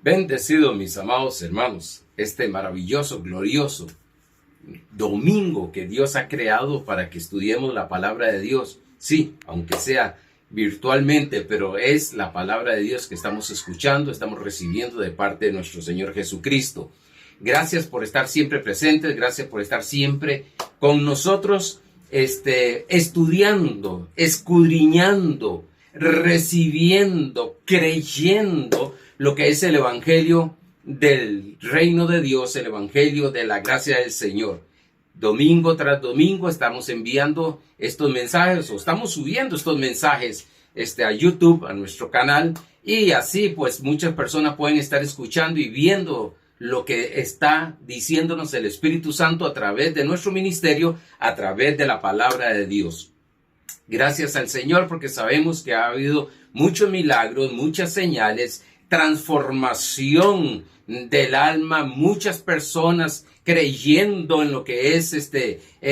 Bendecido, mis amados hermanos, este maravilloso, glorioso domingo que Dios ha creado para que estudiemos la palabra de Dios. Sí, aunque sea virtualmente, pero es la palabra de Dios que estamos escuchando, estamos recibiendo de parte de nuestro Señor Jesucristo. Gracias por estar siempre presentes, gracias por estar siempre con nosotros, estudiando, escudriñando, recibiendo, creyendo lo que es el Evangelio del reino de Dios, el Evangelio de la gracia del Señor. Domingo tras domingo estamos enviando estos mensajes o estamos subiendo estos mensajes a YouTube, a nuestro canal, y así pues muchas personas pueden estar escuchando y viendo lo que está diciéndonos el Espíritu Santo a través de nuestro ministerio, a través de la palabra de Dios. Gracias al Señor, porque sabemos que ha habido muchos milagros, muchas señales, transformación del alma, muchas personas creyendo en lo que es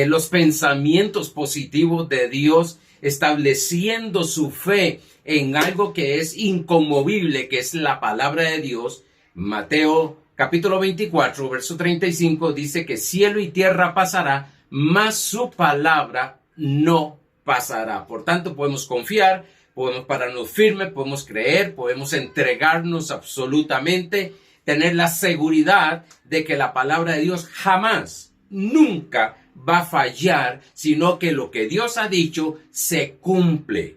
los pensamientos positivos de Dios, estableciendo su fe en algo que es inconmovible, que es la palabra de Dios. Mateo capítulo 24, verso 35 dice que cielo y tierra pasará, mas su palabra no pasará. Por tanto, podemos confiar, podemos pararnos firmes, podemos creer, podemos entregarnos absolutamente, tener la seguridad de que la palabra de Dios jamás, nunca va a fallar, sino que lo que Dios ha dicho se cumple.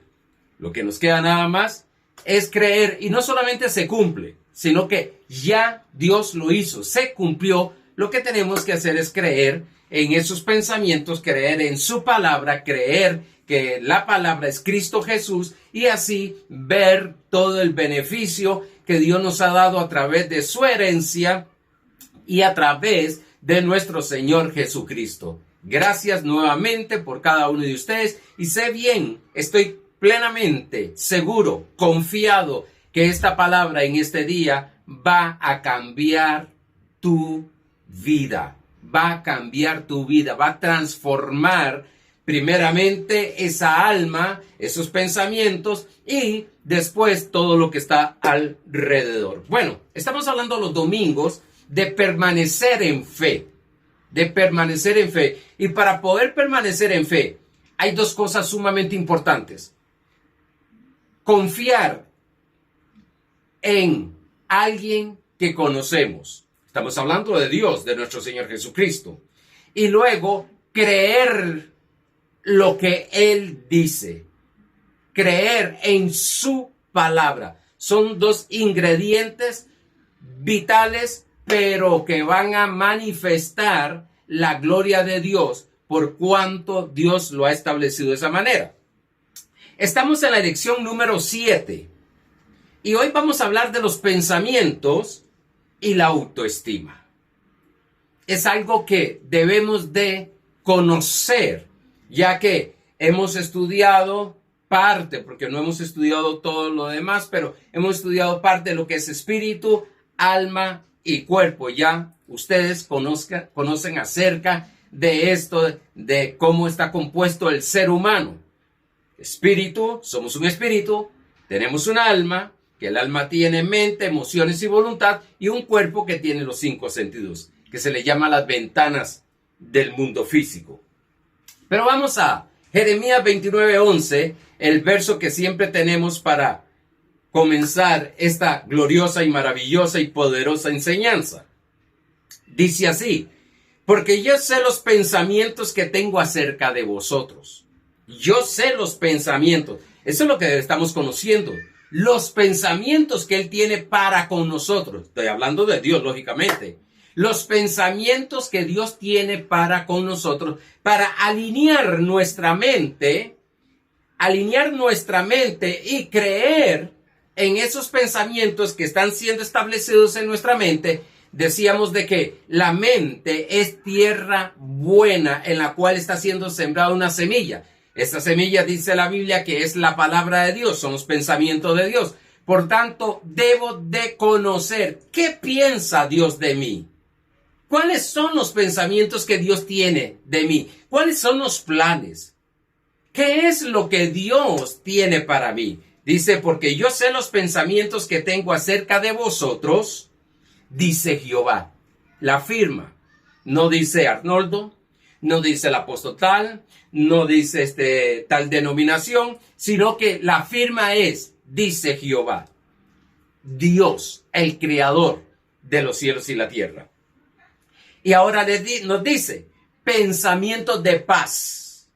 Lo que nos queda nada más es creer, y no solamente se cumple, sino que ya Dios lo hizo, se cumplió. Lo que tenemos que hacer es creer en esos pensamientos, creer en su palabra, creer que la palabra es Cristo Jesús, y así ver todo el beneficio que Dios nos ha dado a través de su herencia y a través de nuestro Señor Jesucristo. Gracias nuevamente por cada uno de ustedes, y sé bien, estoy plenamente seguro, confiado, que esta palabra en este día va a cambiar tu vida, va a cambiar tu vida, va a transformar primeramente esa alma, esos pensamientos, y después todo lo que está alrededor. Bueno, estamos hablando los domingos de permanecer en fe, y para poder permanecer en fe hay dos cosas sumamente importantes: confiar en alguien que conocemos. Estamos hablando de Dios, de nuestro Señor Jesucristo. Y luego creer lo que Él dice. Creer en su palabra. Son dos ingredientes vitales, pero que van a manifestar la gloria de Dios por cuanto Dios lo ha establecido de esa manera. Estamos en la lección número 7. Y hoy vamos a hablar de los pensamientos y la autoestima. Es algo que debemos de conocer, ya que hemos estudiado parte, porque no hemos estudiado todo lo demás, pero hemos estudiado parte de lo que es espíritu, alma y cuerpo. Ya ustedes conocen acerca de esto, de cómo está compuesto el ser humano. Espíritu, somos un espíritu, tenemos un alma, que el alma tiene mente, emociones y voluntad, y un cuerpo que tiene los 5 sentidos, que se le llama las ventanas del mundo físico. Pero vamos a Jeremías 29:11, el verso que siempre tenemos para comenzar esta gloriosa y maravillosa y poderosa enseñanza. Dice así: porque yo sé los pensamientos que tengo acerca de vosotros. Yo sé los pensamientos. Eso es lo que estamos conociendo. Los pensamientos que Él tiene para con nosotros. Estoy hablando de Dios, lógicamente. Los pensamientos que Dios tiene para con nosotros, para alinear nuestra mente y creer en esos pensamientos que están siendo establecidos en nuestra mente. Decíamos de que la mente es tierra buena en la cual está siendo sembrada una semilla. Esta semilla, dice la Biblia, que es la palabra de Dios, son los pensamientos de Dios. Por tanto, debo de conocer qué piensa Dios de mí. ¿Cuáles son los pensamientos que Dios tiene de mí? ¿Cuáles son los planes? ¿Qué es lo que Dios tiene para mí? Dice, porque yo sé los pensamientos que tengo acerca de vosotros, dice Jehová. La firma. No dice Arnoldo, no dice el apóstol tal, no dice tal denominación, sino que la firma es, dice Jehová, Dios, el creador de los cielos y la tierra. Y ahora nos dice, pensamiento de paz.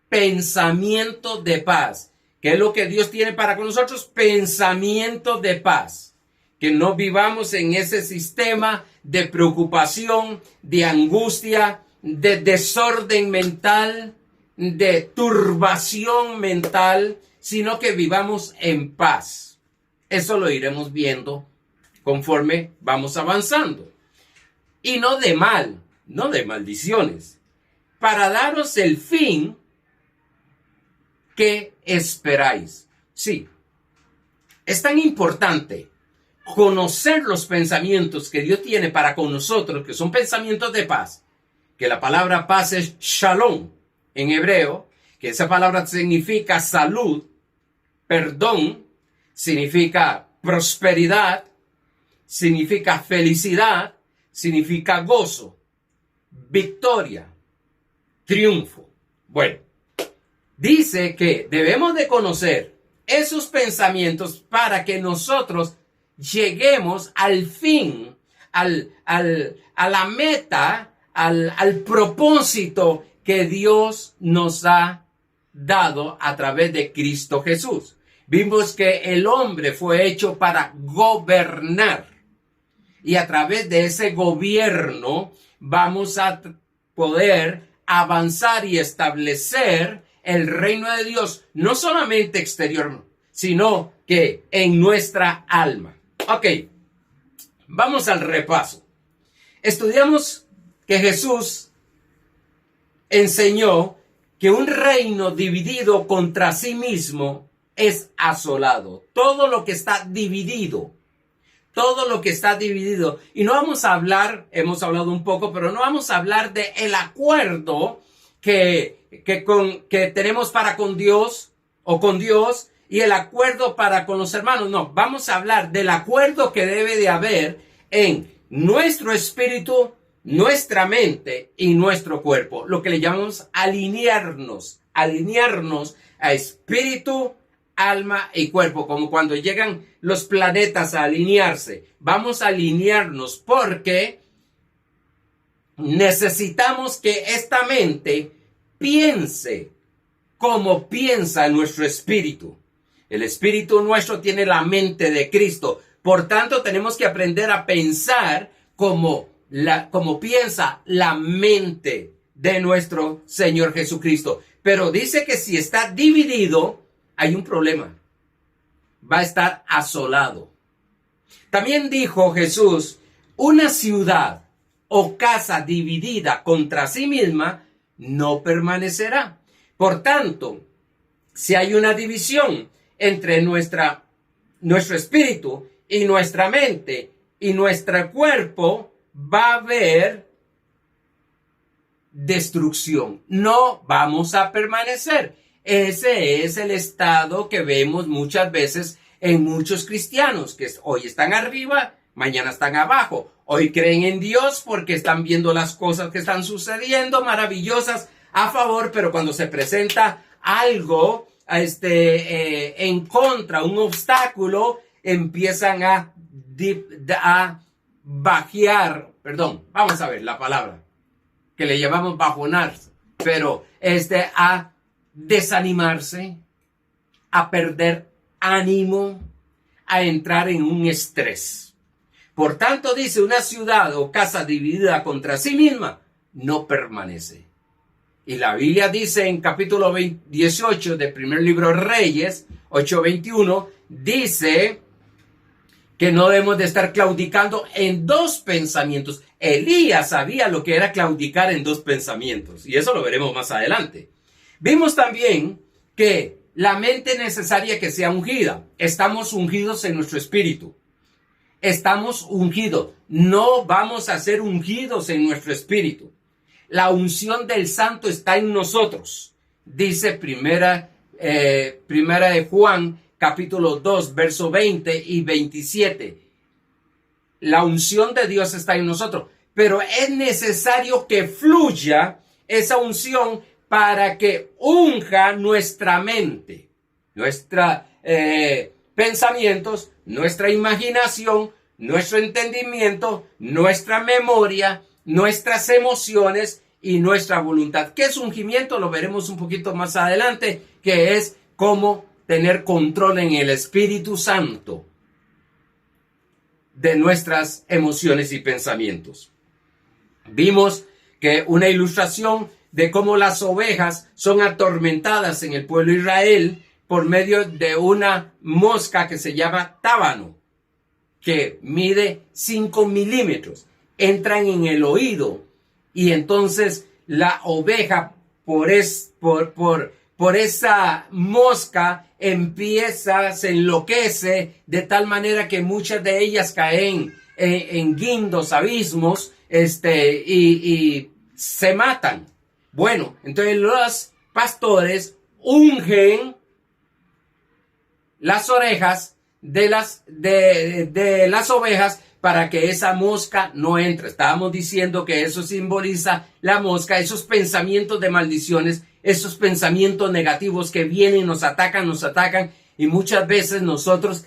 Pensamiento de paz. ¿Qué es lo que Dios tiene para con nosotros? Pensamiento de paz. Que no vivamos en ese sistema de preocupación, de angustia, de desorden mental, de turbación mental, sino que vivamos en paz. Eso lo iremos viendo conforme vamos avanzando. Y no de mal, no de maldiciones, para daros el fin que esperáis. Sí, es tan importante conocer los pensamientos que Dios tiene para con nosotros, que son pensamientos de paz, que la palabra paz es shalom en hebreo, que esa palabra significa salud, perdón, significa prosperidad, significa felicidad, significa gozo, victoria, triunfo. Bueno, dice que debemos de conocer esos pensamientos para que nosotros lleguemos al fin, a la meta, al propósito que Dios nos ha dado a través de Cristo Jesús. Vimos que el hombre fue hecho para gobernar. Y a través de ese gobierno vamos a poder avanzar y establecer el reino de Dios, no solamente exterior, sino que en nuestra alma. Ok, vamos al repaso. Estudiamos que Jesús enseñó que un reino dividido contra sí mismo es asolado. Todo lo que está dividido. Todo lo que está dividido. Y no vamos a hablar, hemos hablado un poco, pero no vamos a hablar de el acuerdo que tenemos para con Dios o con Dios y el acuerdo para con los hermanos. No, vamos a hablar del acuerdo que debe de haber en nuestro espíritu, nuestra mente y nuestro cuerpo. Lo que le llamamos alinearnos a espíritu, alma y cuerpo, como cuando llegan los planetas a alinearse. Vamos a alinearnos porque necesitamos que esta mente piense como piensa nuestro espíritu. El espíritu nuestro tiene la mente de Cristo. Por tanto, tenemos que aprender a pensar como piensa la mente de nuestro Señor Jesucristo. Pero dice que si está dividido, hay un problema. Va a estar asolado. También dijo Jesús, una ciudad o casa dividida contra sí misma no permanecerá. Por tanto, si hay una división entre nuestro espíritu y nuestra mente y nuestro cuerpo, va a haber destrucción. No vamos a permanecer. Ese es el estado que vemos muchas veces en muchos cristianos, que hoy están arriba, mañana están abajo. Hoy creen en Dios porque están viendo las cosas que están sucediendo, maravillosas, a favor, pero cuando se presenta algo en contra, un obstáculo, empiezan a bajear, vamos a ver la palabra, que le llamamos bajonar, pero a desanimarse, a perder ánimo, a entrar en un estrés. Por tanto, dice, una ciudad o casa dividida contra sí misma no permanece. Y la Biblia dice en capítulo 18 del primer libro de Reyes, 8:21, dice que no debemos de estar claudicando en dos pensamientos. Elías sabía lo que era claudicar en dos pensamientos, y eso lo veremos más adelante. Vimos también que la mente es necesaria que sea ungida. Estamos ungidos en nuestro espíritu. Estamos ungidos. No vamos a ser ungidos en nuestro espíritu. La unción del Santo está en nosotros. Dice primera de Juan, capítulo 2, verso 20 y 27. La unción de Dios está en nosotros, pero es necesario que fluya esa unción para que unja nuestra mente, nuestros pensamientos, nuestra imaginación, nuestro entendimiento, nuestra memoria, nuestras emociones y nuestra voluntad. ¿Qué es ungimiento? Lo veremos un poquito más adelante, que es cómo tener control en el Espíritu Santo de nuestras emociones y pensamientos. Vimos que una ilustración de cómo las ovejas son atormentadas en el pueblo de Israel por medio de una mosca que se llama tábano, que mide 5 milímetros. Entran en el oído y entonces la oveja por esa mosca se enloquece de tal manera que muchas de ellas caen en guindos, abismos, y se matan. Bueno, entonces los pastores ungen las orejas de las ovejas para que esa mosca no entre. Estábamos diciendo que eso simboliza la mosca, esos pensamientos de maldiciones, esos pensamientos negativos que vienen, nos atacan, y muchas veces nosotros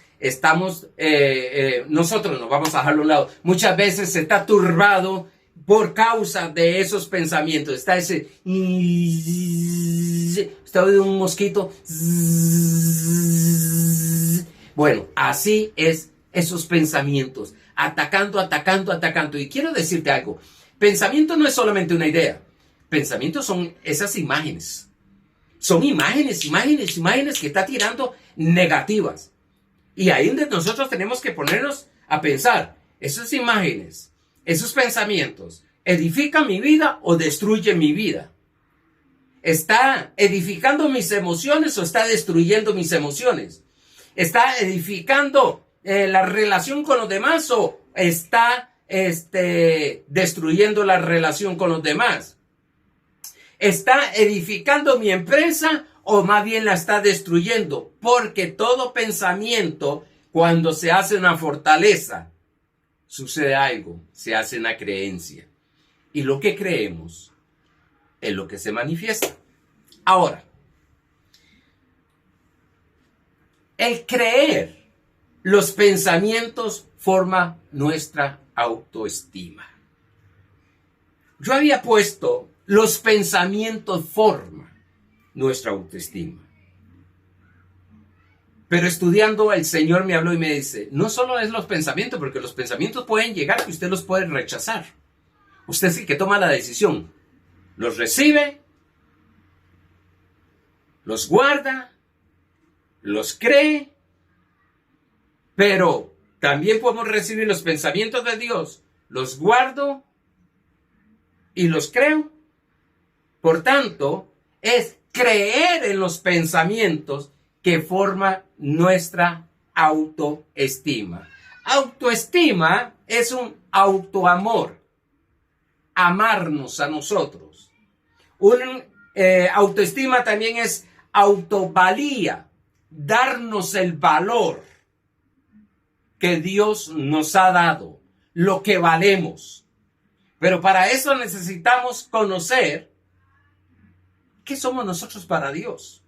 nosotros nos vamos a dejarlo a un lado. Muchas veces se está turbado por causa de esos pensamientos. Está ese, está oído un mosquito. Bueno, así es esos pensamientos, atacando. Y quiero decirte algo, pensamiento no es solamente una idea, pensamientos son esas imágenes. Son imágenes que está tirando negativas. Y ahí donde nosotros tenemos que ponernos a pensar, esas imágenes, esos pensamientos, ¿edifican mi vida o destruyen mi vida? ¿Está edificando mis emociones o está destruyendo mis emociones? ¿Está edificando la relación con los demás o está destruyendo la relación con los demás? ¿Está edificando mi empresa o más bien la está destruyendo? Porque todo pensamiento, cuando se hace una fortaleza, sucede algo, se hace una creencia. Y lo que creemos es lo que se manifiesta. Ahora, el creer los pensamientos forma nuestra autoestima. Yo había puesto los pensamientos forman nuestra autoestima. Pero estudiando, el Señor me habló y me dice, no solo es los pensamientos, porque los pensamientos pueden llegar y usted los puede rechazar. Usted es el que toma la decisión. Los recibe, los guarda, los cree, pero también podemos recibir los pensamientos de Dios, los guardo y los creo. Por tanto, es creer en los pensamientos que forma nuestra autoestima. Autoestima es un autoamor, amarnos a nosotros. Autoestima también es autovalía, darnos el valor que Dios nos ha dado, lo que valemos. Pero para eso necesitamos conocer ¿qué somos nosotros para Dios?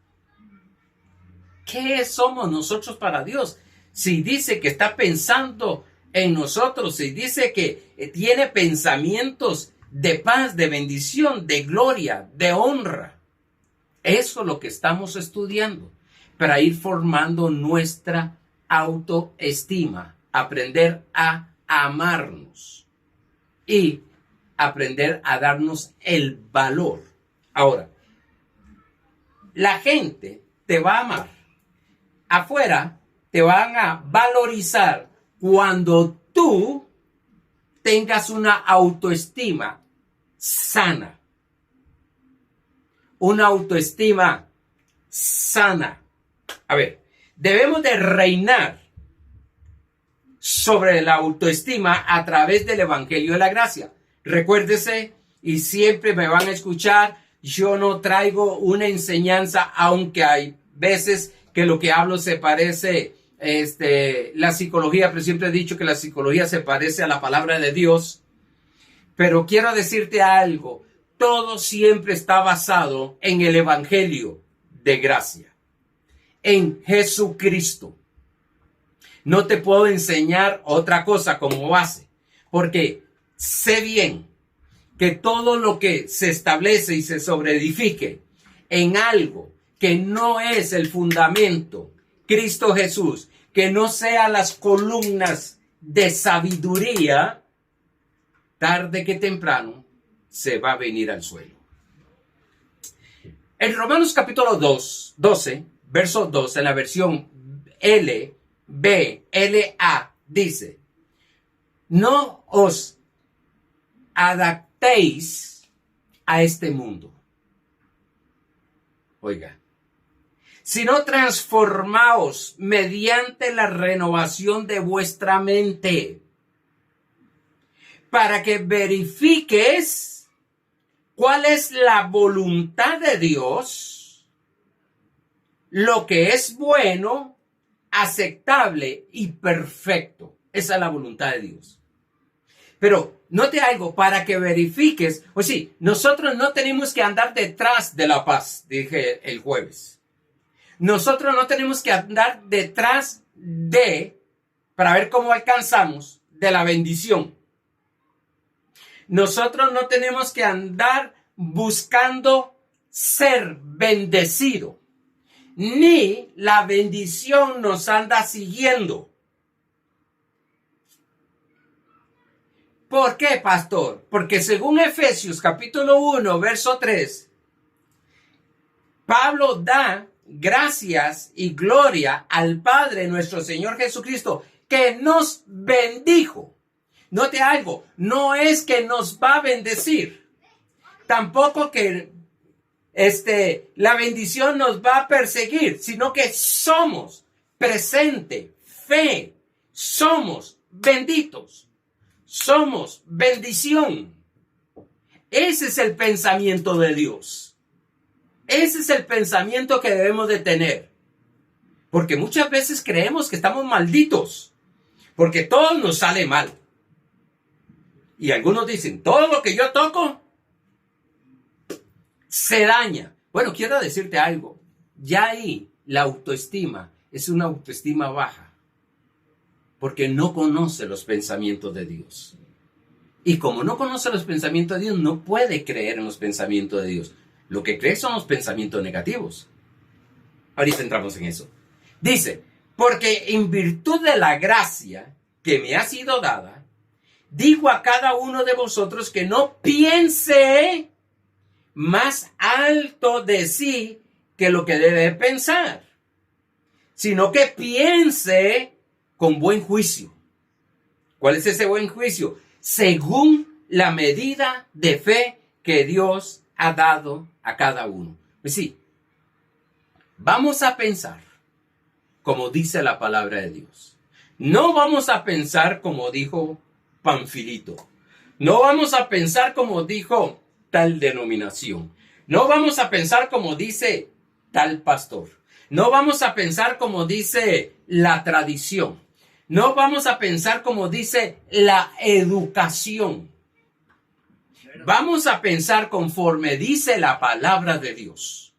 ¿Qué somos nosotros para Dios? Si dice que está pensando en nosotros, si dice que tiene pensamientos de paz, de bendición, de gloria, de honra. Eso es lo que estamos estudiando para ir formando nuestra autoestima, aprender a amarnos y aprender a darnos el valor. Ahora, la gente te va a amar. Afuera te van a valorizar cuando tú tengas una autoestima sana. Una autoestima sana. A ver, debemos de reinar sobre la autoestima a través del Evangelio de la Gracia. Recuérdese, y siempre me van a escuchar, yo no traigo una enseñanza, aunque hay veces que lo que hablo se parece, la psicología, pero siempre he dicho que la psicología se parece a la palabra de Dios. Pero quiero decirte algo, todo siempre está basado en el evangelio de gracia, en Jesucristo. No te puedo enseñar otra cosa como base, porque sé bien que todo lo que se establece y se sobreedifique en algo que no es el fundamento, Cristo Jesús, que no sea las columnas de sabiduría, tarde que temprano se va a venir al suelo. En Romanos capítulo 12, verso 2, en la versión LBLA, dice: no os adaptéis a este mundo. Oiga, sino transformaos mediante la renovación de vuestra mente, para que verifiques cuál es la voluntad de Dios, lo que es bueno, aceptable y perfecto. Esa es la voluntad de Dios. Pero note algo, para que verifiques, pues sí, nosotros no tenemos que andar detrás de la paz, dije el jueves. Nosotros no tenemos que andar detrás para ver cómo alcanzamos, de la bendición. Nosotros no tenemos que andar buscando ser bendecido, ni la bendición nos anda siguiendo. ¿Por qué, pastor? Porque según Efesios capítulo 1, verso 3, Pablo da gracias y gloria al Padre nuestro Señor Jesucristo, que nos bendijo. Note algo, no es que nos va a bendecir, tampoco que la bendición nos va a perseguir, sino que somos presente, fe, somos benditos, somos bendición. Ese es el pensamiento de Dios. Ese es el pensamiento que debemos de tener. Porque muchas veces creemos que estamos malditos, porque todo nos sale mal. Y algunos dicen, todo lo que yo toco se daña. Bueno, quiero decirte algo. Ya ahí la autoestima es una autoestima baja, porque no conoce los pensamientos de Dios. Y como no conoce los pensamientos de Dios, no puede creer en los pensamientos de Dios. Lo que cree son los pensamientos negativos. Ahorita entramos en eso. Dice, porque en virtud de la gracia que me ha sido dada, digo a cada uno de vosotros que no piense más alto de sí que lo que debe pensar, sino que piense con buen juicio. ¿Cuál es ese buen juicio? Según la medida de fe que Dios ha dado a cada uno. Pues sí, vamos a pensar como dice la palabra de Dios. No vamos a pensar como dijo Panfilito. No vamos a pensar como dijo tal denominación. No vamos a pensar como dice tal pastor. No vamos a pensar como dice la tradición. No vamos a pensar como dice la educación. Vamos a pensar conforme dice la palabra de Dios.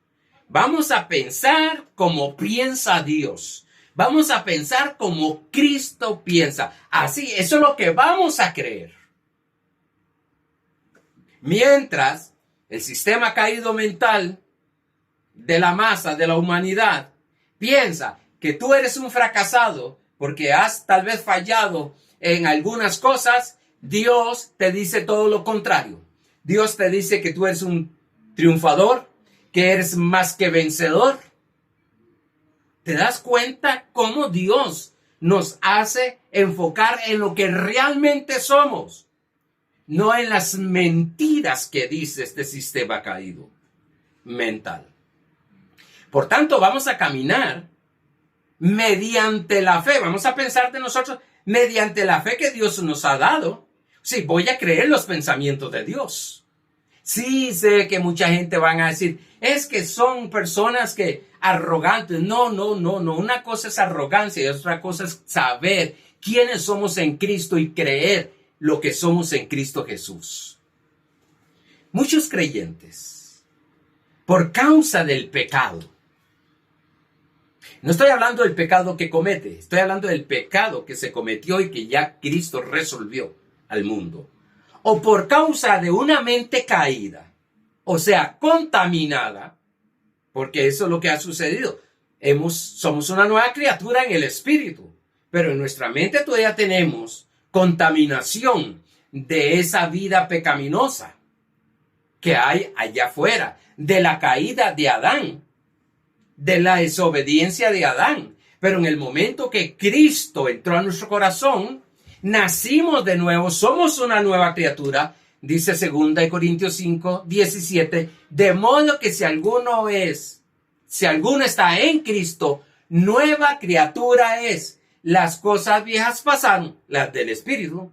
Vamos a pensar como piensa Dios. Vamos a pensar como Cristo piensa. Así, eso es lo que vamos a creer. Mientras el sistema caído mental de la masa, de la humanidad, piensa que tú eres un fracasado porque has tal vez fallado en algunas cosas, Dios te dice todo lo contrario. Dios te dice que tú eres un triunfador, que eres más que vencedor. ¿Te das cuenta cómo Dios nos hace enfocar en lo que realmente somos? No en las mentiras que dice este sistema caído mental. Por tanto, vamos a caminar mediante la fe. Vamos a pensar de nosotros mediante la fe que Dios nos ha dado. Sí, voy a creer los pensamientos de Dios. Sí, sé que mucha gente van a decir, es que son personas que arrogantes. No, no, no, no. Una cosa es arrogancia y otra cosa es saber quiénes somos en Cristo y creer lo que somos en Cristo Jesús. Muchos creyentes, por causa del pecado, no estoy hablando del pecado que comete, estoy hablando del pecado que se cometió y que ya Cristo resolvió al mundo. O por causa de una mente caída, o sea, contaminada, porque eso es lo que ha sucedido. Somos una nueva criatura en el espíritu, pero en nuestra mente todavía tenemos contaminación de esa vida pecaminosa que hay allá afuera, de la caída de Adán, de la desobediencia de Adán. Pero en el momento que Cristo entró a nuestro corazón, nacimos de nuevo, somos una nueva criatura, dice 2 Corintios 5, 17, de modo que si alguno está en Cristo, nueva criatura es. Las cosas viejas pasaron, las del Espíritu,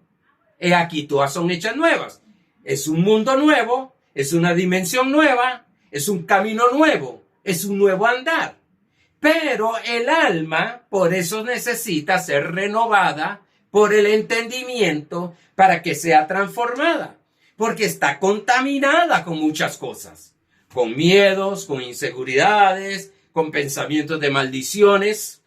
he aquí todas son hechas nuevas. Es un mundo nuevo, es una dimensión nueva, es un camino nuevo, es un nuevo andar. Pero el alma, por eso necesita ser renovada por el entendimiento para que sea transformada, porque está contaminada con muchas cosas, con miedos, con inseguridades, con pensamientos de maldiciones.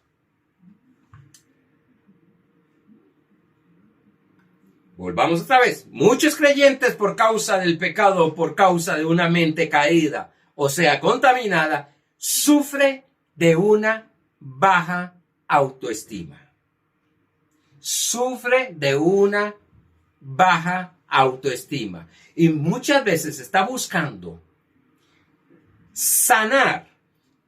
Volvamos otra vez. Muchos creyentes por causa del pecado, por causa de una mente caída, o sea, contaminada, sufre de una baja autoestima. Sufre de una baja autoestima. Y muchas veces está buscando sanar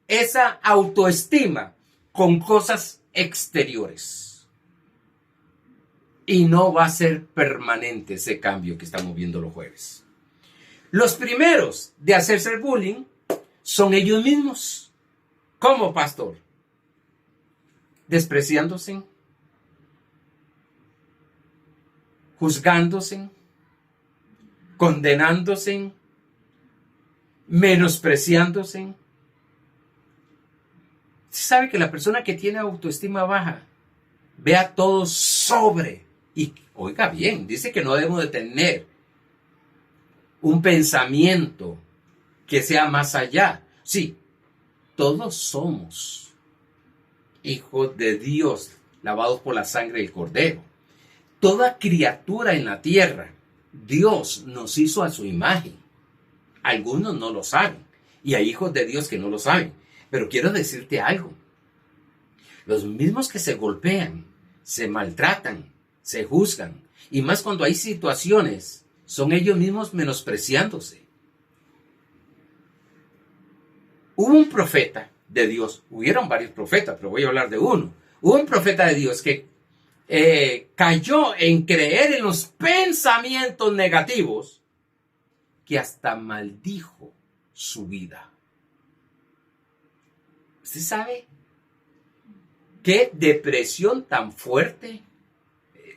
esa autoestima con cosas exteriores. Y no va a ser permanente ese cambio que estamos viendo los jueves. Los primeros de hacerse el bullying son ellos mismos. ¿Cómo, pastor? Despreciándose, juzgándose, condenándose, menospreciándose. ¿Se sabe que la persona que tiene autoestima baja ve a todos sobre? Y oiga bien, dice que no debemos de tener un pensamiento que sea más allá. Sí, todos somos hijos de Dios, lavados por la sangre del Cordero. Toda criatura en la tierra, Dios nos hizo a su imagen. Algunos no lo saben, y hay hijos de Dios que no lo saben. Pero quiero decirte algo. Los mismos que se golpean, se maltratan, se juzgan, y más cuando hay situaciones, son ellos mismos menospreciándose. Hubo un profeta de Dios, hubieron varios profetas, pero voy a hablar de uno. Hubo un profeta de Dios que cayó en creer en los pensamientos negativos que hasta maldijo su vida. ¿Usted sabe qué depresión tan fuerte?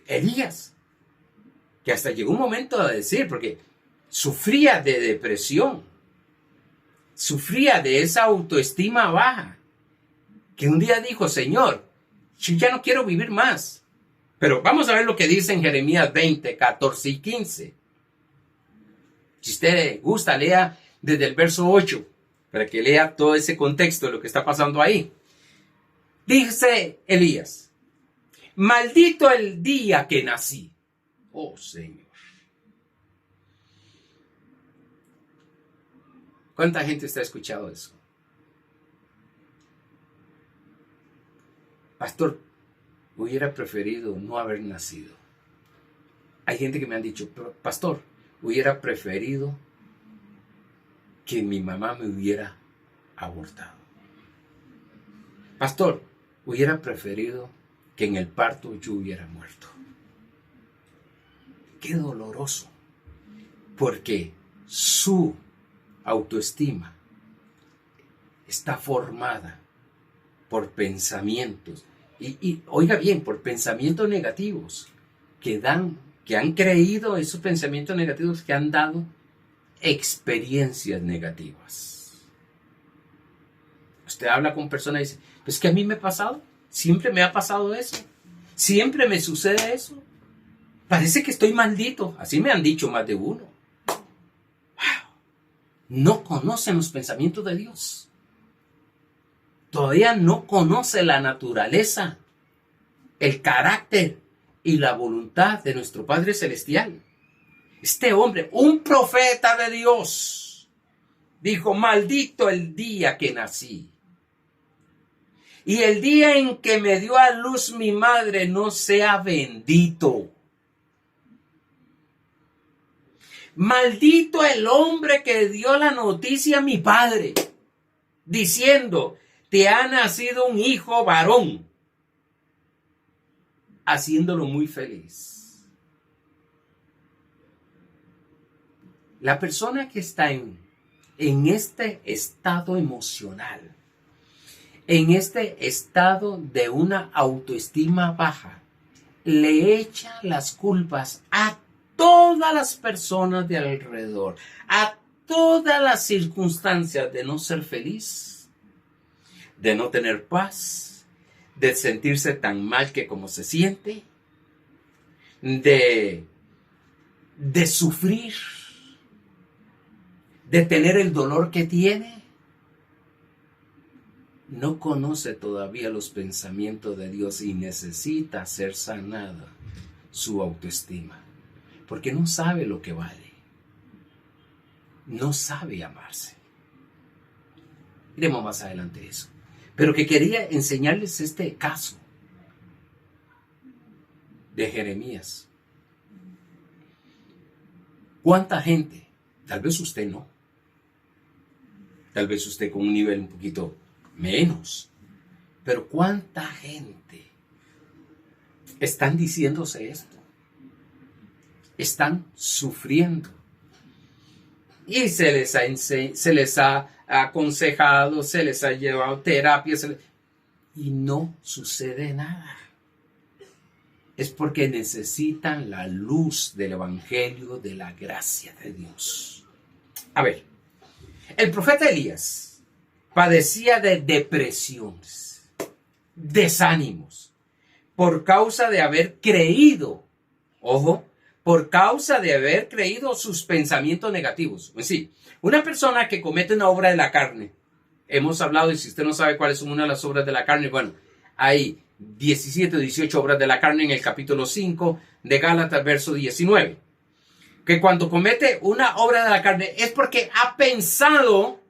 Elías, que hasta llegó un momento a decir, porque sufría de depresión, sufría de esa autoestima baja, que un día dijo, Señor, yo ya no quiero vivir más. Pero vamos a ver lo que dice en Jeremías 20, 14 y 15. Si usted gusta, lea desde el verso 8, para que lea todo ese contexto de lo que está pasando ahí. Dice Elías, maldito el día que nací. Oh, Señor. ¿Cuánta gente está escuchando eso? Pastor, hubiera preferido no haber nacido. Hay gente que me han dicho, pastor, hubiera preferido que mi mamá me hubiera abortado. Pastor, hubiera preferido que en el parto yo hubiera muerto. Qué doloroso, porque su autoestima está formada por pensamientos, y oiga bien, por pensamientos negativos que han creído, esos pensamientos negativos que han dado experiencias negativas. Usted habla con personas y dice, pues que a mí me ha pasado, siempre me ha pasado eso, siempre me sucede eso. Parece que estoy maldito, así me han dicho más de uno. Wow. No conocen los pensamientos de Dios. Todavía no conoce la naturaleza, el carácter y la voluntad de nuestro Padre Celestial. Este hombre, un profeta de Dios, dijo, maldito el día que nací. Y el día en que me dio a luz mi madre no sea bendito. Maldito el hombre que dio la noticia a mi padre, diciendo, te ha nacido un hijo varón, haciéndolo muy feliz. La persona que está en este estado emocional, en este estado de una autoestima baja, le echa las culpas a todas las personas de alrededor, a todas las circunstancias de no ser feliz, de no tener paz, de sentirse tan mal que como se siente, de sufrir, de tener el dolor que tiene. No conoce todavía los pensamientos de Dios y necesita ser sanada su autoestima. Porque no sabe lo que vale. No sabe amarse. Iremos más adelante eso. Pero que quería enseñarles este caso de Jeremías. ¿Cuánta gente? Tal vez usted no. Tal vez usted con un nivel un poquito menos. Pero ¿cuánta gente están diciéndose esto? Están sufriendo. Y se les ha aconsejado, se les ha llevado terapia, y no sucede nada. Es porque necesitan la luz del Evangelio de la gracia de Dios. A ver, el profeta Elías padecía de depresiones, desánimos, por causa de haber creído, ojo, por causa de haber creído sus pensamientos negativos. Pues sí, una persona que comete una obra de la carne, hemos hablado, y si usted no sabe cuáles son una de las obras de la carne, bueno, hay 17 o 18 obras de la carne en el capítulo 5 de Gálatas, verso 19. Que cuando comete una obra de la carne es porque ha pensado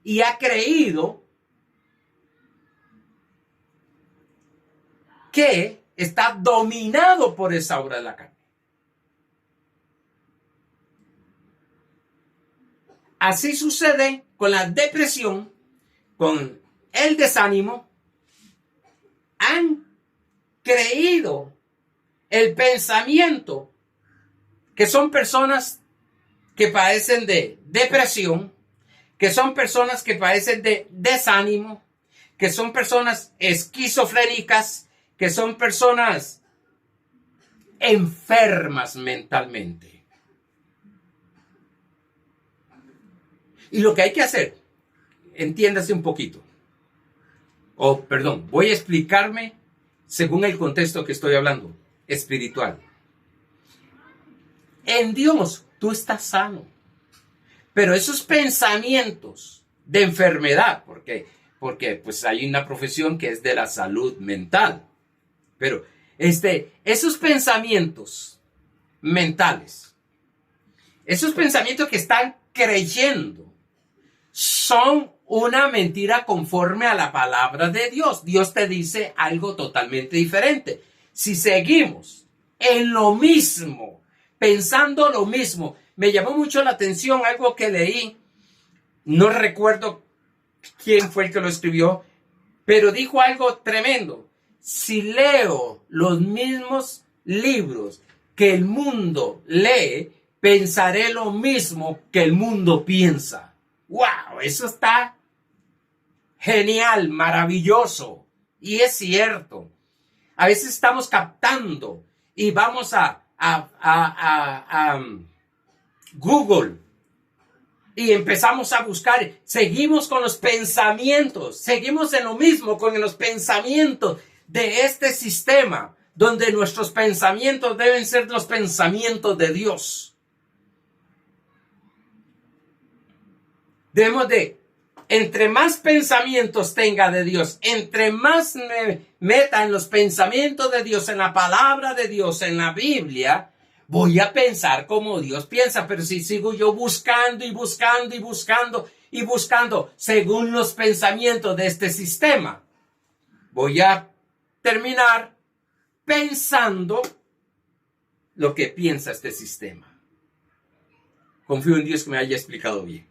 y ha creído que está dominado por esa obra de la carne. Así sucede con la depresión, con el desánimo. Han creído el pensamiento que son personas que padecen de depresión, que son personas que padecen de desánimo, que son personas esquizofrénicas, que son personas enfermas mentalmente. Y lo que hay que hacer, entiéndase un poquito. Voy a explicarme según el contexto que estoy hablando, espiritual. En Dios tú estás sano. Pero esos pensamientos de enfermedad, porque pues hay una profesión que es de la salud mental. Pero esos pensamientos mentales, esos pensamientos que están creyendo, son una mentira conforme a la palabra de Dios. Dios te dice algo totalmente diferente. Si seguimos en lo mismo, pensando lo mismo, me llamó mucho la atención algo que leí. No recuerdo quién fue el que lo escribió, pero dijo algo tremendo. Si leo los mismos libros que el mundo lee, pensaré lo mismo que el mundo piensa. ¡Wow! Eso está genial, maravilloso. Y es cierto. A veces estamos captando y vamos a Google Y empezamos a buscar, seguimos con los pensamientos, seguimos en lo mismo con los pensamientos de este sistema, donde nuestros pensamientos deben ser los pensamientos de Dios. Debemos de, entre más pensamientos tenga de Dios, entre más me meta en los pensamientos de Dios, en la palabra de Dios, en la Biblia, voy a pensar como Dios piensa. Pero si sigo yo buscando y buscando y buscando y buscando según los pensamientos de este sistema, voy a terminar pensando lo que piensa este sistema. Confío en Dios que me haya explicado bien.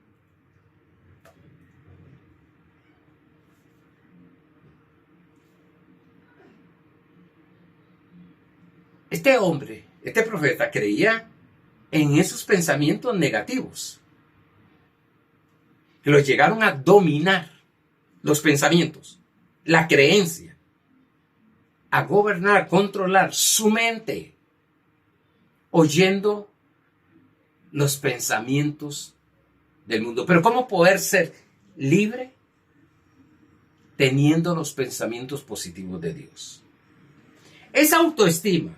Este hombre, este profeta, creía en esos pensamientos negativos que los llegaron a dominar, los pensamientos, la creencia, a gobernar, controlar su mente, oyendo los pensamientos del mundo. Pero ¿cómo poder ser libre teniendo los pensamientos positivos de Dios? Esa autoestima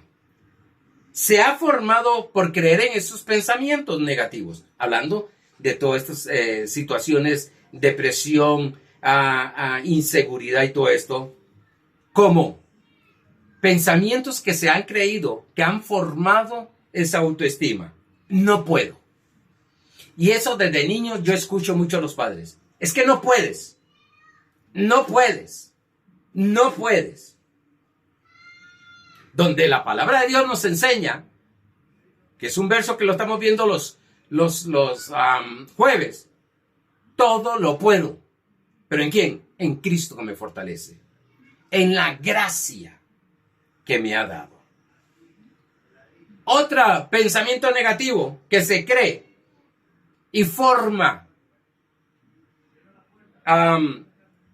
se ha formado por creer en esos pensamientos negativos, hablando de todas estas situaciones, depresión, inseguridad y todo esto, como pensamientos que se han creído, que han formado esa autoestima. No puedo. Y eso desde niño yo escucho mucho a los padres. Es que no puedes. No puedes. No puedes. Donde la palabra de Dios nos enseña, que es un verso que lo estamos viendo los jueves, todo lo puedo. ¿Pero en quién? En Cristo que me fortalece. En la gracia que me ha dado. Otro pensamiento negativo que se cree y forma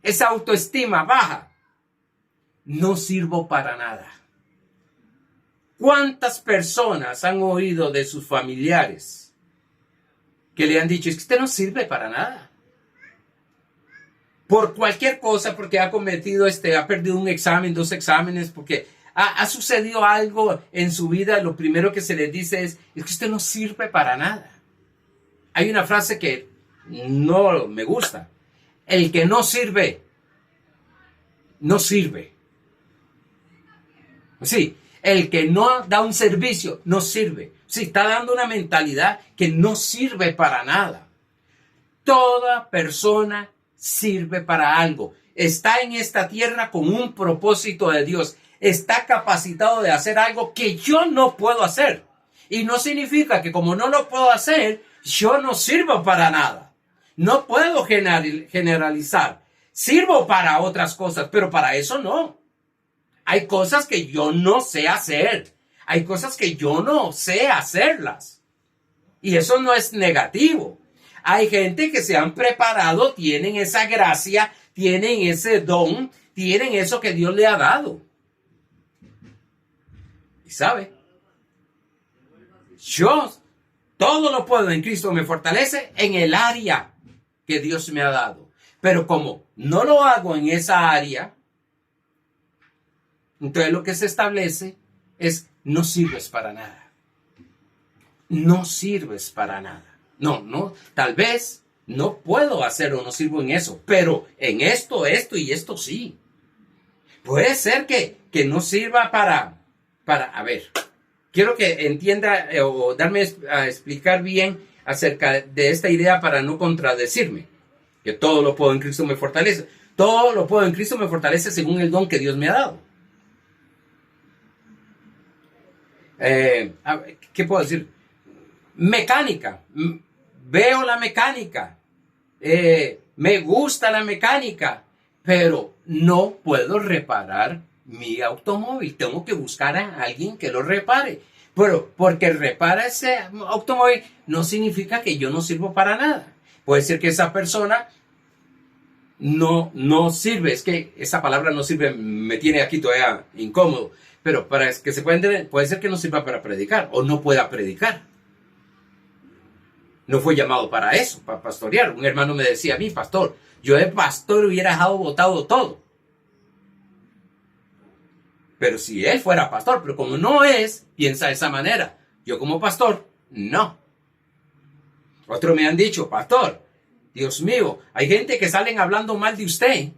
esa autoestima baja. No sirvo para nada. ¿Cuántas personas han oído de sus familiares que le han dicho, es que usted no sirve para nada? Por cualquier cosa, porque ha cometido, ha perdido un examen, 2 exámenes, porque ha sucedido algo en su vida, lo primero que se les dice es que usted no sirve para nada. Hay una frase que no me gusta. El que no sirve, no sirve. Sí. El que no da un servicio no sirve. Sí, está dando una mentalidad que no sirve para nada. Toda persona sirve para algo. Está en esta tierra con un propósito de Dios. Está capacitado de hacer algo que yo no puedo hacer. Y no significa que como no lo puedo hacer, yo no sirvo para nada. No puedo generalizar. Sirvo para otras cosas, pero para eso no. Hay cosas que yo no sé hacer. Hay cosas que yo no sé hacerlas. Y eso no es negativo. Hay gente que se han preparado, tienen esa gracia, tienen ese don, tienen eso que Dios le ha dado. Y sabe, yo todo lo puedo en Cristo me fortalece en el área que Dios me ha dado. Pero como no lo hago en esa área, entonces lo que se establece es no sirves para nada. No sirves para nada. No, tal vez no puedo hacer o no sirvo en eso, pero en esto y esto sí. Puede ser que no sirva para, a ver, quiero que entienda o darme a explicar bien acerca de esta idea para no contradecirme. Que todo lo puedo en Cristo me fortalece. Todo lo puedo en Cristo me fortalece según el don que Dios me ha dado. ¿Qué puedo decir? Mecánica. Veo la mecánica. Me gusta la mecánica. Pero no puedo reparar mi automóvil. Tengo que buscar a alguien que lo repare. Pero porque repara ese automóvil no significa que yo no sirvo para nada. Puede ser que esa persona no sirve. Es que esa palabra no sirve, me tiene aquí todavía incómodo. Pero para que se pueda entender, puede ser que no sirva para predicar o no pueda predicar. No fue llamado para eso, para pastorear. Un hermano me decía a mí, pastor, yo de pastor hubiera dejado botado todo. Pero si él fuera pastor, pero como no es, piensa de esa manera. Yo como pastor, no. Otros me han dicho, pastor, Dios mío, hay gente que salen hablando mal de usted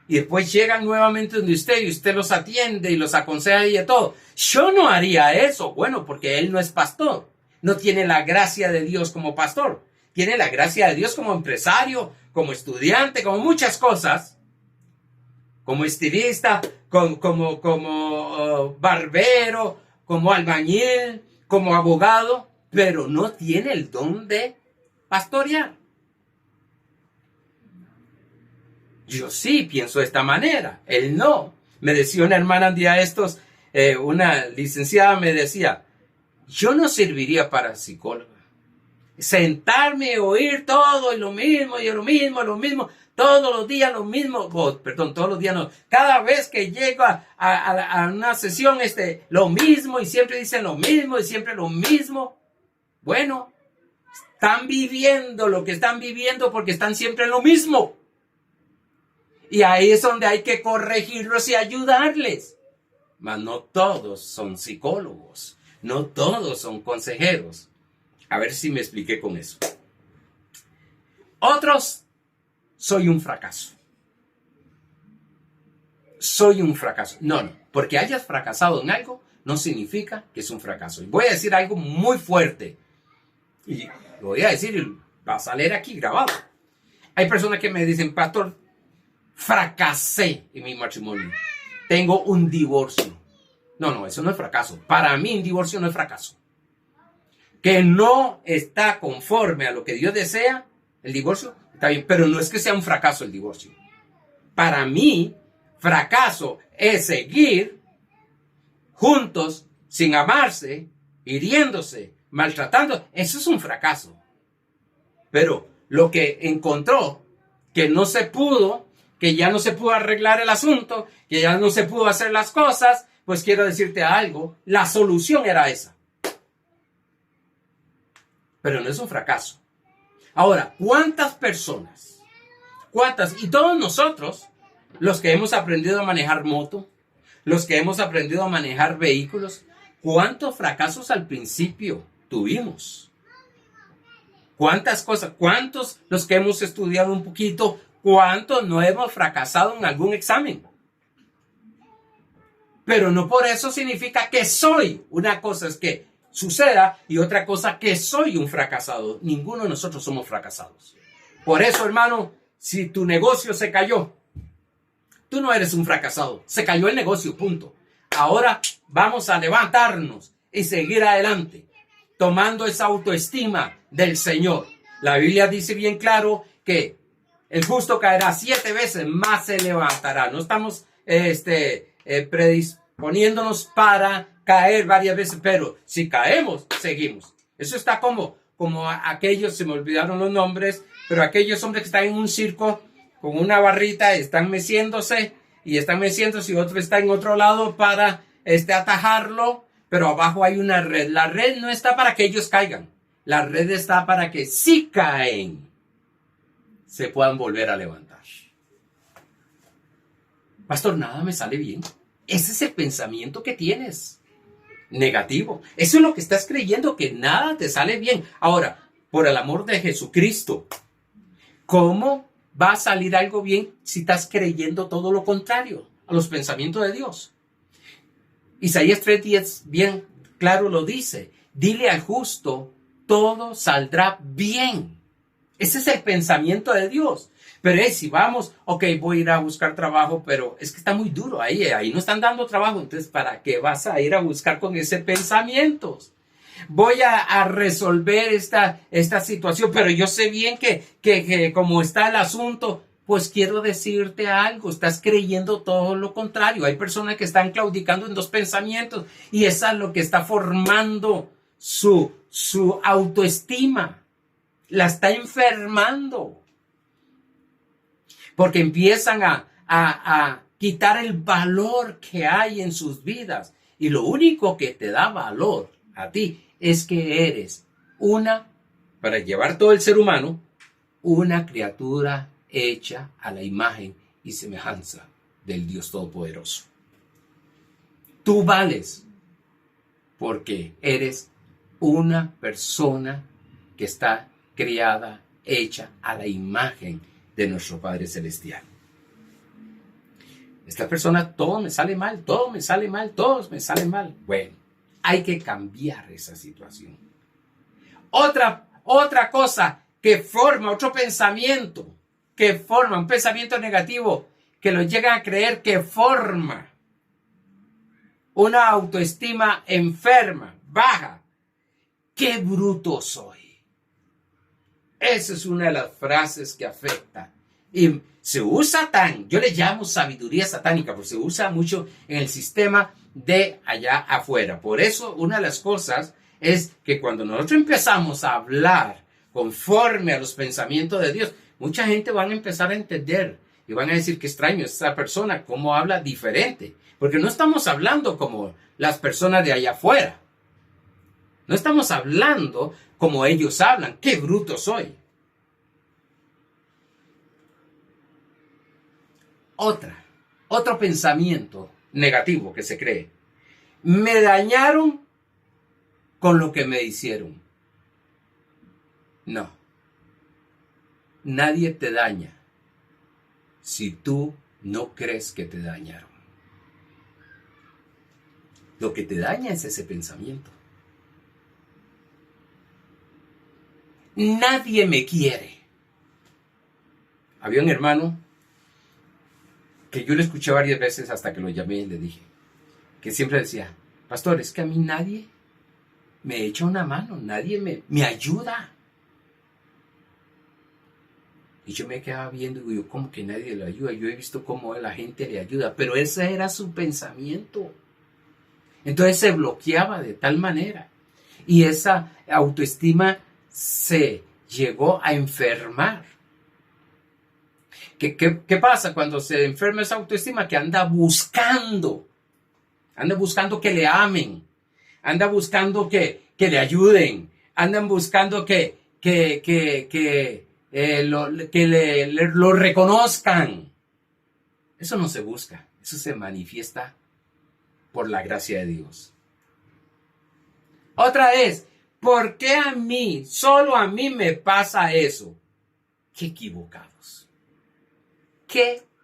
y después llegan nuevamente donde usted y usted los atiende y los aconseja y de todo. Yo no haría eso. Bueno, porque él no es pastor. No tiene la gracia de Dios como pastor. Tiene la gracia de Dios como empresario, como estudiante, como muchas cosas. Como estilista, como barbero, como albañil, como abogado. Pero no tiene el don de pastorear. Yo sí pienso de esta manera. Él no. Me decía una hermana un día estos, una licenciada me decía, yo no serviría para psicóloga. Sentarme, oír todo y lo mismo, todos los días lo mismo. Todos los días no. Cada vez que llego a una sesión, lo mismo y siempre dicen lo mismo y siempre lo mismo. Bueno, están viviendo lo que están viviendo porque están siempre en lo mismo. Y ahí es donde hay que corregirlos y ayudarles. Mas no todos son psicólogos. No todos son consejeros. A ver si me expliqué con eso. Otros, soy un fracaso. Soy un fracaso. No. Porque hayas fracasado en algo, no significa que es un fracaso. Y voy a decir algo muy fuerte. Y lo voy a decir y va a salir aquí grabado. Hay personas que me dicen, pastor, fracasé en mi matrimonio. Tengo un divorcio. No, eso no es fracaso. Para mí un divorcio no es fracaso. Que no está conforme a lo que Dios desea, el divorcio, está bien. Pero no es que sea un fracaso el divorcio. Para mí, fracaso es seguir juntos, sin amarse, hiriéndose, maltratando. Eso es un fracaso. Pero lo que encontró, que no se pudo, que ya no se pudo arreglar el asunto, que ya no se pudo hacer las cosas, pues quiero decirte algo, la solución era esa. Pero no es un fracaso. Ahora, ¿cuántas personas? ¿Cuántas? Y todos nosotros, los que hemos aprendido a manejar moto, los que hemos aprendido a manejar vehículos, ¿cuántos fracasos al principio tuvimos? ¿Cuántas cosas? ¿Cuántos los que hemos estudiado un poquito? ¿Cuántos no hemos fracasado en algún examen? Pero no por eso significa que soy. Una cosa es que suceda y otra cosa que soy un fracasado. Ninguno de nosotros somos fracasados. Por eso, hermano, si tu negocio se cayó, tú no eres un fracasado. Se cayó el negocio, punto. Ahora vamos a levantarnos y seguir adelante, tomando esa autoestima del Señor. La Biblia dice bien claro que el justo caerá 7 veces, más se levantará. No estamos predisponiéndonos para caer varias veces, pero si caemos, seguimos. Eso está como aquellos, se me olvidaron los nombres, pero aquellos hombres que están en un circo con una barrita, están meciéndose y otro está en otro lado para atajarlo, pero abajo hay una red. La red no está para que ellos caigan. La red está para que si caen, se puedan volver a levantar. Pastor, nada me sale bien. Ese es el pensamiento que tienes. Negativo. Eso es lo que estás creyendo, que nada te sale bien. Ahora, por el amor de Jesucristo, ¿cómo va a salir algo bien si estás creyendo todo lo contrario a los pensamientos de Dios? Isaías 3:10 bien claro lo dice. Dile al justo, todo saldrá bien. Ese es el pensamiento de Dios. Pero si vamos, ok, voy a ir a buscar trabajo, pero es que está muy duro ahí no están dando trabajo. Entonces, ¿para qué vas a ir a buscar con ese pensamiento? Voy a resolver esta situación, pero yo sé bien que como está el asunto, pues quiero decirte algo, estás creyendo todo lo contrario. Hay personas que están claudicando en 2 pensamientos y eso es lo que está formando su autoestima. La está enfermando. Porque empiezan a quitar el valor que hay en sus vidas. Y lo único que te da valor a ti es que eres una para llevar todo el ser humano, una criatura hecha a la imagen y semejanza del Dios Todopoderoso. Tú vales porque eres una persona que está criada, hecha a la imagen de nuestro Padre Celestial. Esta persona, todo me sale mal, todo me sale mal, todo me sale mal. Bueno, hay que cambiar esa situación. Otra cosa que forma, otro pensamiento que forma, un pensamiento negativo que lo llega a creer, que forma una autoestima enferma, baja. ¡Qué bruto soy! Esa es una de las frases que afecta. Y se usa yo le llamo sabiduría satánica, porque se usa mucho en el sistema de allá afuera. Por eso, una de las cosas es que cuando nosotros empezamos a hablar conforme a los pensamientos de Dios, mucha gente va a empezar a entender y van a decir que extraño esta persona, cómo habla diferente. Porque no estamos hablando como las personas de allá afuera. No estamos hablando como ellos hablan. ¡Qué bruto soy! Otro pensamiento negativo que se cree. Me dañaron con lo que me hicieron. No. Nadie te daña si tú no crees que te dañaron. Lo que te daña es ese pensamiento. Nadie me quiere. Había un hermano que yo le escuché varias veces hasta que lo llamé y le dije, que siempre decía, pastor, es que a mí nadie me echa una mano, nadie me ayuda. Y yo me quedaba viendo y digo, ¿cómo que nadie le ayuda? Yo he visto cómo la gente le ayuda, pero ese era su pensamiento. Entonces se bloqueaba de tal manera y esa autoestima se llegó a enfermar. ¿Qué pasa cuando se enferma esa autoestima? Que anda buscando que le amen, anda buscando que le ayuden, andan buscando que lo reconozcan. Eso no se busca, eso se manifiesta por la gracia de Dios. Otra vez, ¿por qué a mí, solo a mí me pasa eso? Qué equivocados.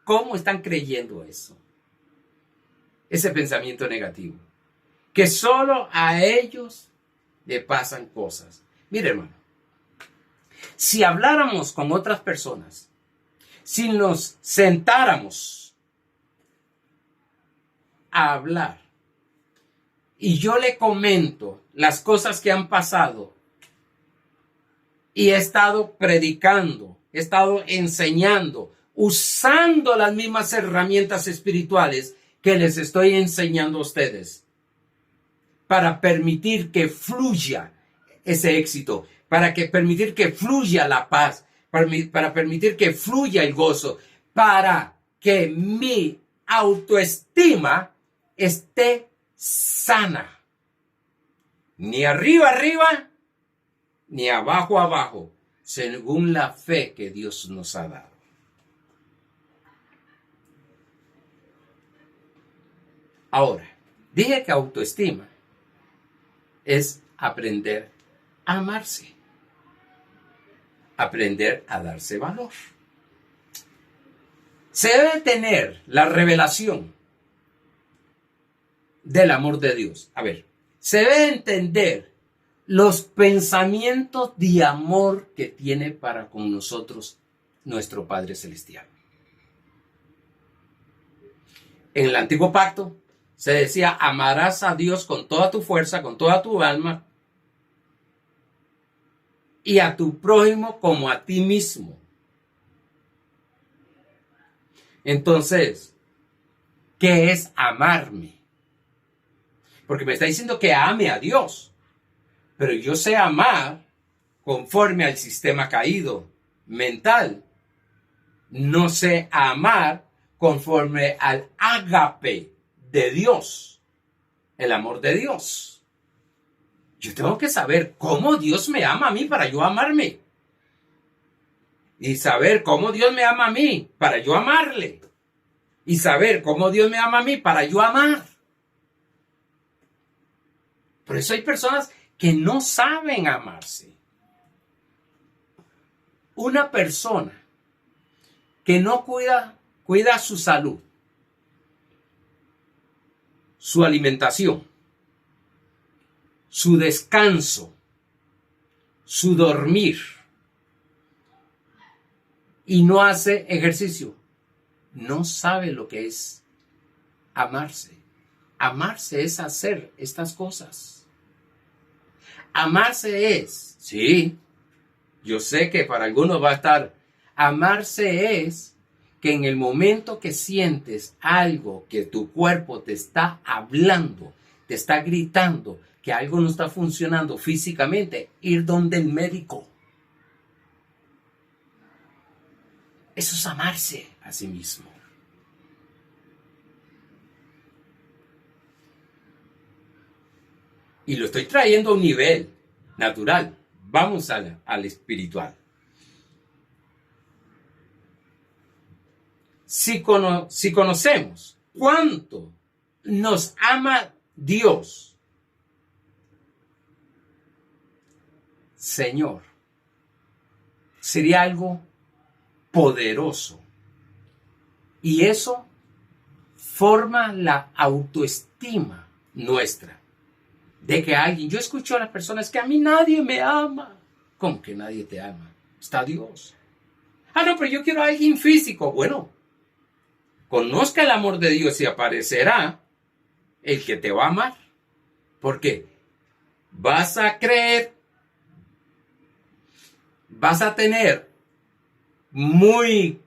¿Cómo están creyendo eso? Ese pensamiento negativo. Que solo a ellos le pasan cosas. Mire, hermano, si habláramos con otras personas, si nos sentáramos a hablar y yo le comento las cosas que han pasado y he estado predicando, he estado enseñando, usando las mismas herramientas espirituales que les estoy enseñando a ustedes para permitir que fluya ese éxito, para permitir que fluya la paz, para permitir que fluya el gozo, para que mi autoestima esté sana. Ni arriba, ni abajo, según la fe que Dios nos ha dado. Ahora, dije que autoestima es aprender a amarse, aprender a darse valor. Se debe tener la revelación del amor de Dios. A ver, se debe entender los pensamientos de amor que tiene para con nosotros nuestro Padre Celestial. En el Antiguo Pacto se decía, amarás a Dios con toda tu fuerza, con toda tu alma, y a tu prójimo como a ti mismo. Entonces, ¿qué es amarme? Porque me está diciendo que ame a Dios, pero yo sé amar conforme al sistema caído mental. No sé amar conforme al ágape de Dios, el amor de Dios. Yo tengo que saber cómo Dios me ama a mí para yo amarme. Y saber cómo Dios me ama a mí para yo amarle. Y saber cómo Dios me ama a mí para yo amar. Por eso hay personas que no saben amarse. Una persona que no cuida su salud, su alimentación, su descanso, su dormir y no hace ejercicio, no sabe lo que es amarse. Amarse es hacer estas cosas. Amarse es, sí, yo sé que para algunos va a estar, amarse es que en el momento que sientes algo que tu cuerpo te está hablando, te está gritando, que algo no está funcionando físicamente, ir donde el médico. Eso es amarse a sí mismo. Y lo estoy trayendo a un nivel natural. Vamos al espiritual. Si conocemos cuánto nos ama Dios, Señor, sería algo poderoso. Y eso forma la autoestima nuestra. De que alguien, yo escucho a las personas que a mí nadie me ama. ¿Cómo que nadie te ama? Está Dios. Ah, no, pero yo quiero a alguien físico. Bueno, conozca el amor de Dios y aparecerá el que te va a amar. Porque vas a creer, vas a tener, muy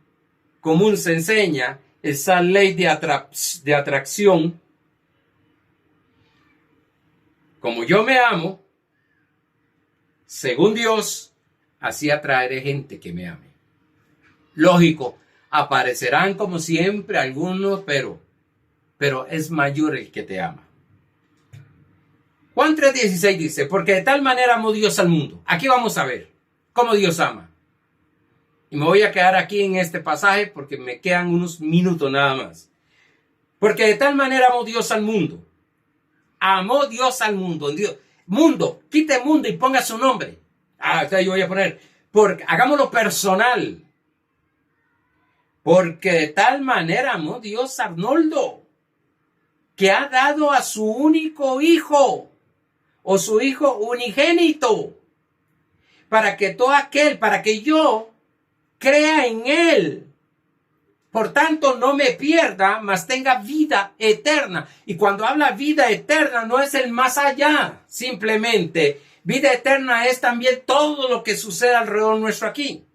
común se enseña, esa ley de atracción. Como yo me amo, según Dios, así atraeré gente que me ame. Lógico, aparecerán como siempre algunos, pero es mayor el que te ama. Juan 3:16 dice, porque de tal manera amó Dios al mundo. Aquí vamos a ver cómo Dios ama. Y me voy a quedar aquí en este pasaje porque me quedan unos minutos nada más. Porque de tal manera amó Dios al mundo. Amó Dios al mundo. Dios, mundo, quite mundo y ponga su nombre. Yo voy a poner, porque hagámoslo personal. Porque de tal manera amó Dios a Arnoldo, que ha dado a su único hijo, o su hijo unigénito, para que todo aquel, para que yo crea en él. Por tanto, no me pierda, mas tenga vida eterna. Y cuando habla vida eterna, no es el más allá, simplemente. Vida eterna es también todo lo que sucede alrededor nuestro aquí.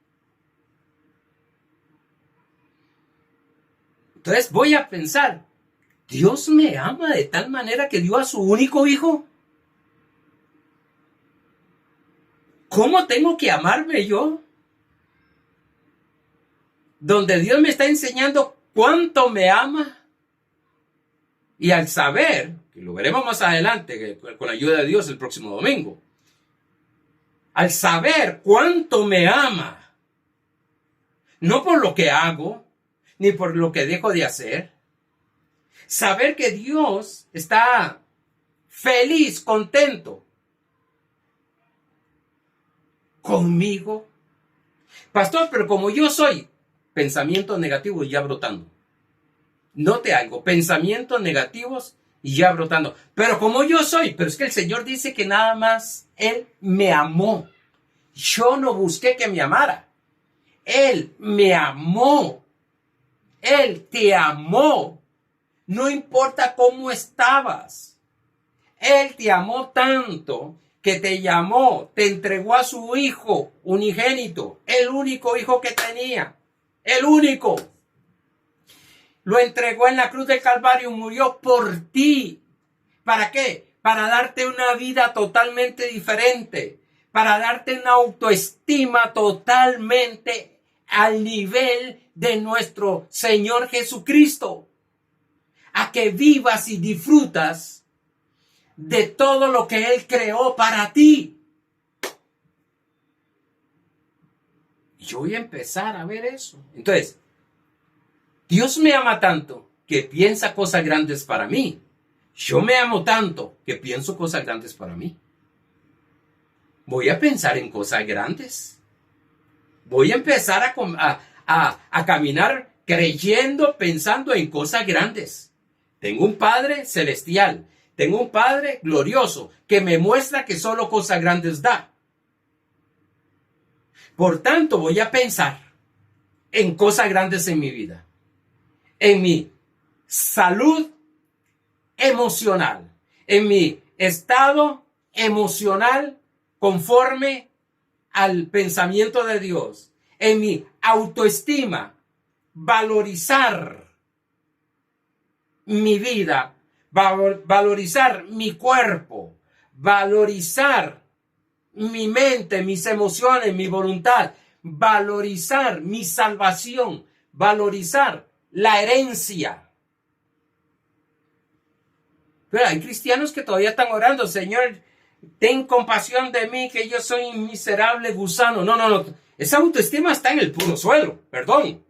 Entonces voy a pensar, ¿Dios me ama de tal manera que dio a su único hijo? ¿Cómo tengo que amarme yo? Donde Dios me está enseñando cuánto me ama. Y al saber, que lo veremos más adelante con la ayuda de Dios el próximo domingo, al saber cuánto me ama, no por lo que hago, ni por lo que dejo de hacer, saber que Dios está feliz, contento conmigo. Pastor, pero como yo soy, pensamientos negativos ya brotando. Note algo, pensamientos negativos y ya brotando. Pero como yo soy, pero es que el Señor dice que nada más Él me amó. Yo no busqué que me amara. Él me amó. Él te amó. No importa cómo estabas. Él te amó tanto que te llamó, te entregó a su hijo unigénito, el único hijo que tenía. El único. Lo entregó en la cruz del Calvario, murió por ti. ¿Para qué? Para darte una vida totalmente diferente. Para darte una autoestima totalmente al nivel de nuestro Señor Jesucristo. A que vivas y disfrutas de todo lo que Él creó para ti. Y yo voy a empezar a ver eso. Entonces, Dios me ama tanto que piensa cosas grandes para mí. Yo me amo tanto que pienso cosas grandes para mí. Voy a pensar en cosas grandes. Voy a empezar a caminar creyendo, pensando en cosas grandes. Tengo un Padre celestial. Tengo un Padre glorioso que me muestra que solo cosas grandes da. Por tanto, voy a pensar en cosas grandes en mi vida. En mi salud emocional. En mi estado emocional conforme al pensamiento de Dios. En mi autoestima. Valorizar mi vida. Valorizar mi cuerpo. Valorizar mi mente, mis emociones, mi voluntad, valorizar mi salvación, valorizar la herencia. Pero hay cristianos que todavía están orando, Señor, ten compasión de mí, que yo soy un miserable gusano. No. Esa autoestima está en el puro suelo, perdón.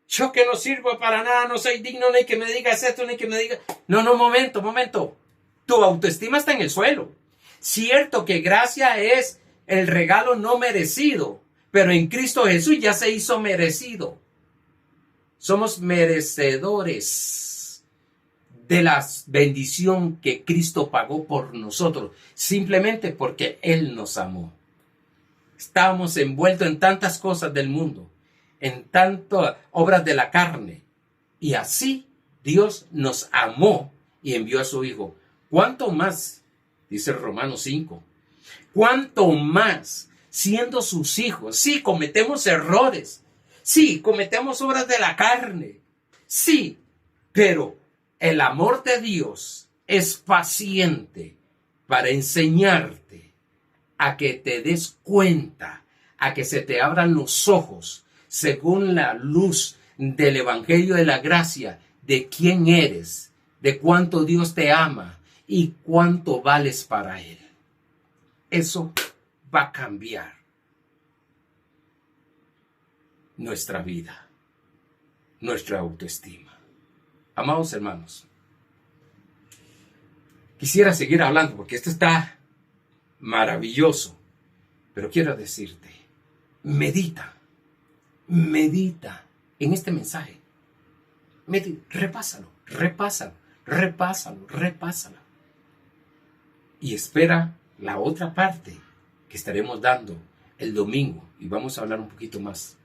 Yo que no sirvo para nada, no soy digno ni que me digas esto, ni que me digas... No, momento. Tu autoestima está en el suelo. Cierto que gracia es el regalo no merecido, pero en Cristo Jesús ya se hizo merecido. Somos merecedores de la bendición que Cristo pagó por nosotros, simplemente porque Él nos amó. Estábamos envueltos en tantas cosas del mundo, en tantas obras de la carne, y así Dios nos amó y envió a su Hijo. ¿Cuánto más? Dice Romanos 5. ¿Cuánto más siendo sus hijos? Sí, cometemos errores. Sí, cometemos obras de la carne. Sí, pero el amor de Dios es paciente para enseñarte a que te des cuenta, a que se te abran los ojos según la luz del Evangelio de la gracia, de quién eres, de cuánto Dios te ama y cuánto vales para Él. Eso va a cambiar nuestra vida, nuestra autoestima. Amados hermanos, quisiera seguir hablando porque esto está maravilloso, pero quiero decirte, medita en este mensaje. Repásalo. Y espera la otra parte que estaremos dando el domingo. Y vamos a hablar un poquito más.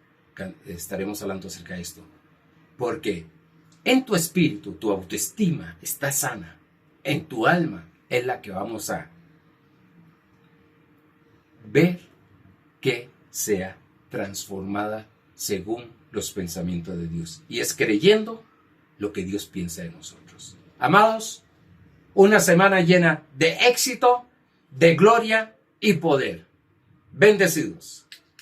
Estaremos hablando acerca de esto. Porque en tu espíritu, tu autoestima está sana. En tu alma es la que vamos a ver que sea transformada según los pensamientos de Dios. Y es creyendo lo que Dios piensa de nosotros. Amados, una semana llena de éxito, de gloria y poder. Bendecidos.